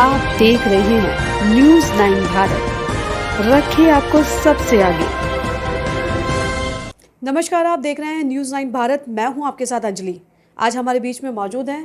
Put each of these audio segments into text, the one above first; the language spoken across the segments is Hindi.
आप देख रहे हैं न्यूज़ 9 भारत, रखिए आपको सबसे आगे। नमस्कार, आप देख रहे हैं न्यूज़ 9 भारत। मैं हूं आपके साथ अंजलि। आज हमारे बीच में मौजूद हैं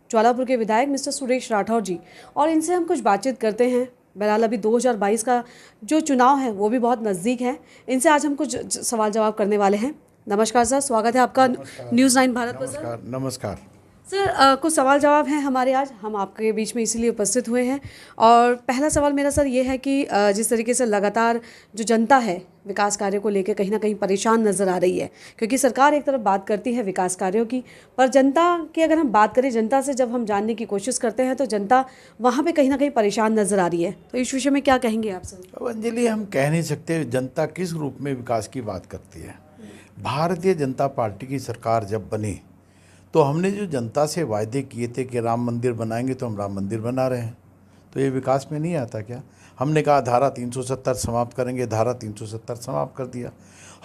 ज्वालापुर के विधायक मिस्टर सुरेश राठौर जी, और इनसे हम कुछ बातचीत करते हैं। बहरहाल अभी 2022 का जो चुनाव है वो भी बहुत नज़दीक है। इनसे आज हम कुछ सवाल जवाब करने वाले हैं। नमस्कार सर, स्वागत है आपका न्यूज़ 9 भारत पर। सर नमस्कार सर, कुछ सवाल जवाब हैं हमारे। आज हम आपके बीच में इसीलिए उपस्थित हुए हैं। और पहला सवाल मेरा सर ये है कि जिस तरीके से लगातार जो जनता है विकास कार्यों को लेकर कहीं ना कहीं परेशान नज़र आ रही है, क्योंकि सरकार एक तरफ बात करती है विकास कार्यों की, पर जनता की अगर हम बात करें, जनता से जब हम जानने की कोशिश करते हैं तो जनता वहाँ पे कहीं ना कहीं परेशान नज़र आ रही है। तो इस विषय में क्या कहेंगे आप सर? अब अंजलि, हम कह नहीं सकते जनता किस रूप में विकास की बात करती है। भारतीय जनता पार्टी की सरकार जब बनी तो हमने जो जनता से वायदे किए थे कि राम मंदिर बनाएंगे, तो हम राम मंदिर बना रहे हैं। तो ये विकास में नहीं आता क्या? हमने कहा धारा 370 समाप्त करेंगे, धारा 370 समाप्त कर दिया।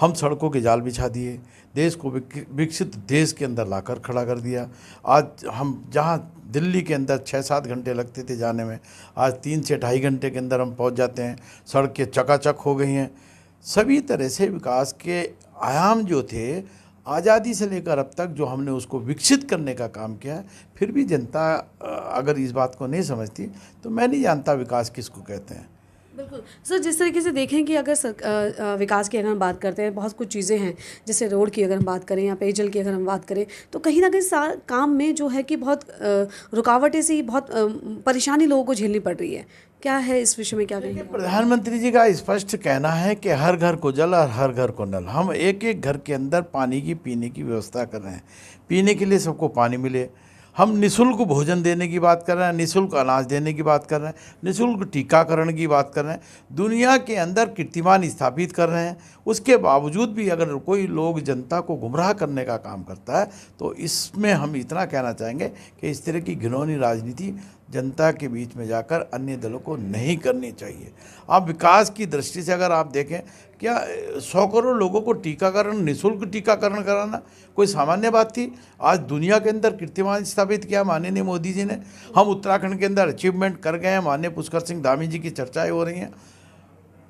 हम सड़कों के जाल बिछा दिए, देश को विकसित देश के अंदर लाकर खड़ा कर दिया। आज हम जहाँ दिल्ली के अंदर 6-7 घंटे लगते थे जाने में, आज 3 से 2.5 घंटे के अंदर हम पहुँच जाते हैं। सड़कें चकाचक हो गई हैं। सभी तरह से विकास के आयाम जो थे, आज़ादी से लेकर अब तक जो हमने उसको विकसित करने का काम किया है, फिर भी जनता अगर इस बात को नहीं समझती तो मैं नहीं जानता विकास किसको कहते हैं। बिल्कुल सर, जिस तरीके से देखें कि अगर विकास की अगर हम बात करते हैं, बहुत कुछ चीज़ें हैं, जैसे रोड की अगर हम बात करें या पेयजल की अगर हम बात करें, तो कहीं ना कहीं काम में जो है कि बहुत रुकावटें सी, बहुत परेशानी लोगों को झेलनी पड़ रही है। क्या है इस विषय में क्या कहेंगे? प्रधानमंत्री जी का स्पष्ट कहना है कि हर घर को जल और हर घर को नल। हम एक एक घर के अंदर पानी की पीने की व्यवस्था कर रहे हैं, पीने के लिए सबको पानी मिले। हम निःशुल्क भोजन देने की बात कर रहे हैं, निःशुल्क अनाज देने की बात कर रहे हैं, निःशुल्क टीकाकरण की बात कर रहे हैं, दुनिया के अंदर कीर्तिमान स्थापित कर रहे हैं। उसके बावजूद भी अगर कोई लोग जनता को गुमराह करने का काम करता है तो इसमें हम इतना कहना चाहेंगे कि इस तरह की घिनौनी राजनीति जनता के बीच में जाकर अन्य दलों को नहीं करनी चाहिए। आप विकास की दृष्टि से अगर आप देखें, क्या 100 करोड़ लोगों को टीकाकरण, निःशुल्क टीकाकरण कराना कोई सामान्य बात थी? आज दुनिया के अंदर कीर्तिमान स्थापित किया माननीय मोदी जी ने। हम उत्तराखंड के अंदर अचीवमेंट कर गए हैं। माननीय पुष्कर सिंह धामी जी की चर्चाएं हो रही हैं।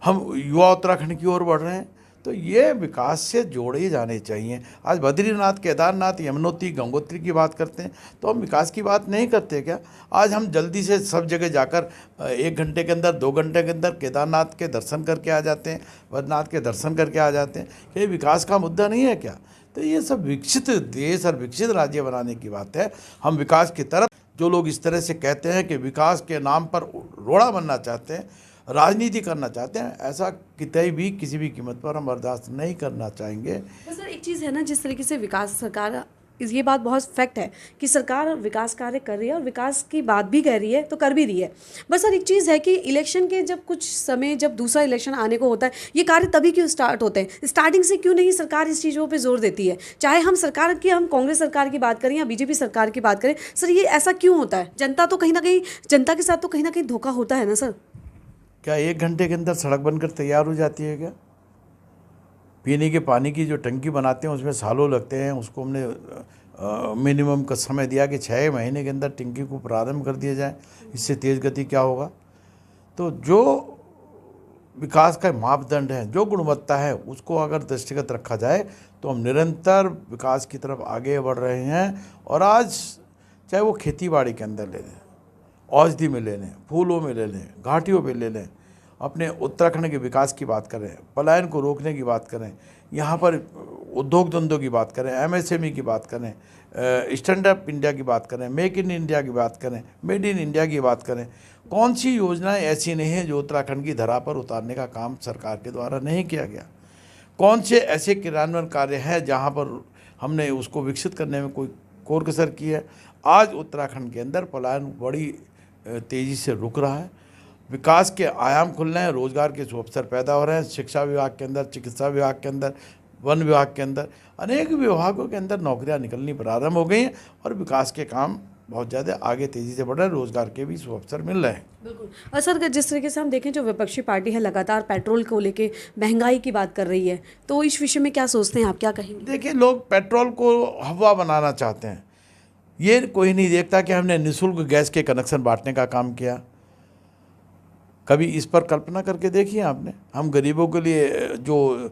हम युवा उत्तराखंड की ओर बढ़ रहे हैं। तो ये विकास से जोड़े जाने चाहिए। आज बद्रीनाथ, केदारनाथ, यमुनोत्री, गंगोत्री की बात करते हैं तो हम विकास की बात नहीं करते क्या? आज हम जल्दी से सब जगह जाकर 1 घंटे के अंदर, 2 घंटे के अंदर केदारनाथ के दर्शन करके आ जाते हैं, बद्रीनाथ के दर्शन करके आ जाते हैं। ये विकास का मुद्दा नहीं है क्या? तो ये सब विकसित देश और विकसित राज्य बनाने की बात है। हम विकास की तरफ, जो लोग इस तरह से कहते हैं कि विकास के नाम पर रोड़ा बनना चाहते हैं, राजनीति करना चाहते हैं, ऐसा कितई भी किसी भी कीमत पर हम बर्दाश्त नहीं करना चाहेंगे। तो सर एक चीज़ है ना, जिस तरीके से विकास सरकार, ये बात बहुत फैक्ट है कि सरकार विकास कार्य कर रही है और विकास की बात भी कह रही है तो कर भी रही है। बस सर एक चीज़ है कि इलेक्शन के जब कुछ समय, जब दूसरा इलेक्शन आने को होता है, ये कार्य तभी क्यों स्टार्ट होते हैं? स्टार्टिंग से क्यों नहीं सरकार इस चीज़ों पे जोर देती है? चाहे हम सरकार की, हम कांग्रेस सरकार की बात करें या बीजेपी सरकार की बात करें, सर ये ऐसा क्यों होता है? जनता तो कहीं ना कहीं, जनता के साथ तो कहीं ना कहीं धोखा होता है ना सर। क्या 1 घंटे के अंदर सड़क बनकर तैयार हो जाती है क्या? पीने के पानी की जो टंकी बनाते हैं उसमें सालों लगते हैं। उसको हमने मिनिमम का समय दिया कि 6 महीने के अंदर टंकी को प्रारंभ कर दिया जाए। इससे तेज़ गति क्या होगा? तो जो विकास का मापदंड है, जो गुणवत्ता है, उसको अगर दृष्टिगत रखा जाए तो हम निरंतर विकास की तरफ आगे बढ़ रहे हैं। और आज चाहे वो खेती बाड़ी के अंदर ले लें, औषधि में ले लें, फूलों में ले लें, घाटियों पे ले लें, अपने उत्तराखंड के विकास की बात करें, पलायन को रोकने की बात करें, यहाँ पर उद्योग धंधों की बात करें, MSME की बात करें, स्टैंड अप इंडिया की बात करें, मेक इन इंडिया की बात करें, मेड इन इंडिया की बात करें, कौन सी योजनाएं ऐसी नहीं हैं जो उत्तराखंड की धरा पर उतारने का काम सरकार के द्वारा नहीं किया गया? कौन से ऐसे क्रियान्वयन कार्य हैं जहाँ पर हमने उसको विकसित करने में कोई कोर कसर की है? आज उत्तराखंड के अंदर पलायन बड़ी तेज़ी से रुक रहा है। विकास के आयाम खुल रहे हैं, रोजगार के अवसर पैदा हो रहे हैं। शिक्षा विभाग के अंदर, चिकित्सा विभाग के अंदर, वन विभाग के अंदर, अनेक विभागों के अंदर नौकरियां निकलनी प्रारंभ हो गई हैं और विकास के काम बहुत ज़्यादा आगे तेज़ी से बढ़ रहे हैं। रोजगार के भी अवसर मिल रहे हैं। बिल्कुल। और सर जिस तरीके से हम देखें, जो विपक्षी पार्टी है लगातार पेट्रोल को लेके महंगाई की बात कर रही है, तो इस विषय में क्या सोचते हैं आप, क्या कहेंगे? देखिए, लोग पेट्रोल को हवा बनाना चाहते हैं। ये कोई नहीं देखता कि हमने निःशुल्क गैस के कनेक्शन बांटने का काम किया। कभी इस पर कल्पना करके देखिए आपने। हम गरीबों के लिए जो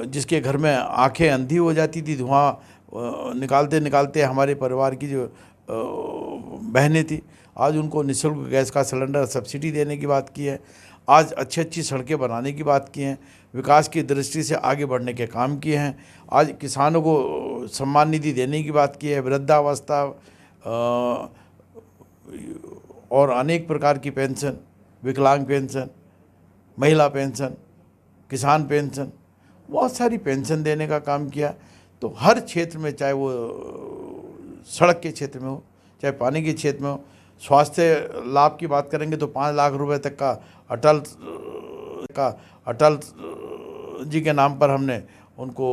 जिसके घर में आंखें अंधी हो जाती थी धुआं निकालते निकालते, हमारे परिवार की जो बहनें थी, आज उनको निःशुल्क गैस का सिलेंडर सब्सिडी देने की बात की है। आज अच्छी अच्छी सड़कें बनाने की बात की हैं, विकास की दृष्टि से आगे बढ़ने के काम किए हैं। आज किसानों को सम्मान निधि देने की बात की है, वृद्धावस्था और अनेक प्रकार की पेंशन, विकलांग पेंशन, महिला पेंशन, किसान पेंशन, बहुत सारी पेंशन देने का काम किया। तो हर क्षेत्र में, चाहे वो सड़क के क्षेत्र में हो, चाहे पानी के क्षेत्र में हो, स्वास्थ्य लाभ की बात करेंगे तो 5 लाख रुपए तक का अटल जी के नाम पर हमने उनको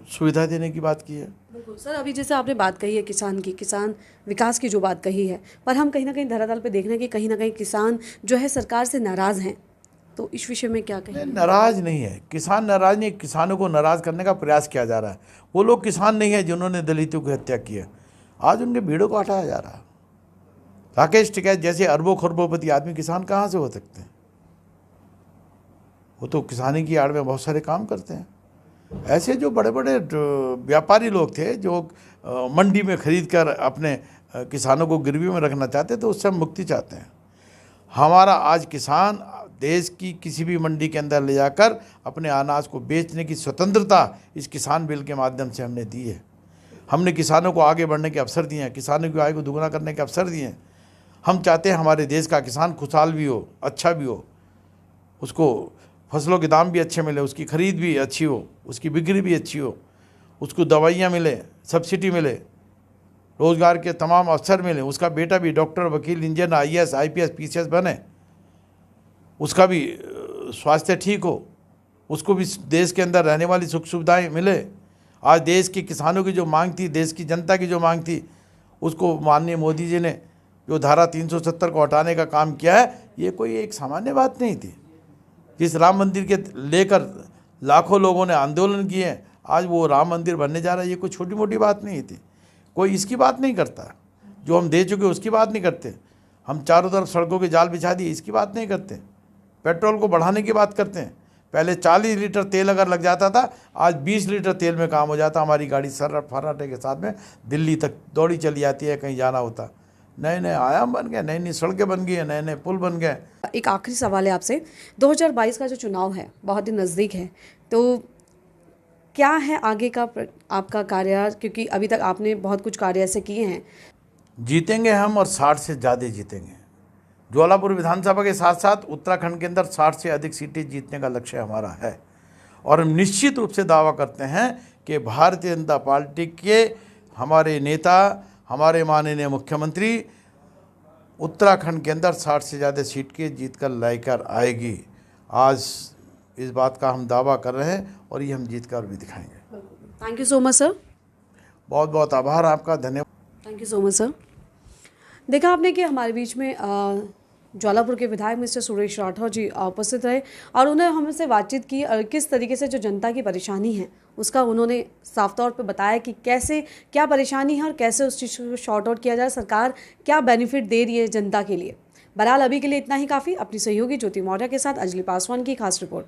सुविधा देने की बात की है। बिल्कुल सर, अभी जैसे आपने बात कही है किसान विकास की जो बात कही है, पर हम कहीं ना कहीं धरातल पे देख रहे हैं कि कहीं ना कहीं किसान जो है सरकार से नाराज़ हैं। तो इस विषय में क्या कहें? नाराज़ नहीं है किसान, नाराज़ नहीं, किसानों को नाराज़ करने का प्रयास किया जा रहा है। वो लोग किसान नहीं है जिन्होंने दलितों की हत्या की है, आज उनके भीड़ों को हटाया जा रहा है। राकेश टिकैत जैसे अरबों खरबोपति आदमी किसान कहाँ से हो सकते हैं? वो तो किसानी की आड़ में बहुत सारे काम करते हैं। ऐसे जो बड़े बड़े व्यापारी लोग थे जो मंडी में खरीद कर अपने किसानों को गिरवी में रखना चाहते थे, उससे हम मुक्ति चाहते हैं। हमारा आज किसान देश की किसी भी मंडी के अंदर ले जाकर अपने अनाज को बेचने की स्वतंत्रता इस किसान बिल के माध्यम से हमने दी है। हमने किसानों को आगे बढ़ने के अवसर दिए हैं, किसानों की आय को दुगना करने के अवसर दिए हैं। हम चाहते हैं हमारे देश का किसान खुशहाल भी हो, अच्छा भी हो, उसको फसलों के दाम भी अच्छे मिले, उसकी खरीद भी अच्छी हो, उसकी बिक्री भी अच्छी हो, उसको दवाइयाँ मिले, सब्सिडी मिले, रोज़गार के तमाम अवसर मिले, उसका बेटा भी डॉक्टर, वकील, इंजीनियर, IAS, IPS, PCS बने, उसका भी स्वास्थ्य ठीक हो, उसको भी देश के अंदर रहने वाली सुख सुविधाएँ मिले। आज देश के किसानों की जो मांग थी, देश की जनता की जो मांग थी, उसको माननीय मोदी जी ने जो धारा 370 को हटाने का काम किया है, ये कोई एक सामान्य बात नहीं थी। जिस राम मंदिर के लेकर लाखों लोगों ने आंदोलन किए, आज वो राम मंदिर बनने जा रहा है, ये कोई छोटी मोटी बात नहीं थी। कोई इसकी बात नहीं करता, जो हम दे चुके उसकी बात नहीं करते। हम चारों तरफ सड़कों के जाल बिछा दिए, इसकी बात नहीं करते। पेट्रोल को बढ़ाने की बात करते हैं। पहले 40 लीटर तेल अगर लग जाता था, आज 20 लीटर तेल में काम हो जाता। हमारी गाड़ी सर्राटे फर्राटे के साथ में दिल्ली तक दौड़ी चली जाती है, कहीं जाना होता। नए नए आयाम बन गए, नई नई सड़कें बन गई हैं, नए नए पुल बन गए। एक आखिरी सवाल है आपसे, 2022 का जो चुनाव है बहुत ही नज़दीक है, तो क्या है आगे का आपका कार्य? क्योंकि अभी तक आपने बहुत कुछ कार्य ऐसे किए हैं। जीतेंगे हम, और 60 से ज़्यादा जीतेंगे। ज्वालापुर विधानसभा के साथ साथ उत्तराखंड के अंदर 60 से अधिक सीटें जीतने का लक्ष्य हमारा है। और हम निश्चित रूप से दावा करते हैं कि भारतीय जनता पार्टी के हमारे नेता, हमारे माननीय मुख्यमंत्री उत्तराखंड के अंदर 60 से ज़्यादा सीट के जीत कर लेकर आएगी। आज इस बात का हम दावा कर रहे हैं और ये हम जीत कर भी दिखाएंगे। Thank you so much sir. बहुत बहुत आभार आपका, धन्यवाद। Thank you so much sir. देखा आपने कि हमारे बीच में ज्वालापुर के विधायक मिस्टर सुरेश राठौर जी उपस्थित रहे और उन्हें हमसे बातचीत की और किस तरीके से जो जनता की परेशानी है उसका उन्होंने साफ तौर पे बताया कि कैसे क्या परेशानी है और कैसे उस चीज़ को शॉर्ट आउट किया जाए, सरकार क्या बेनिफिट दे रही है जनता के लिए। बहरहाल अभी के लिए इतना ही काफ़ी। अपनी सहयोगी ज्योति मौर्य के साथ अंजलि पासवान की खास रिपोर्ट।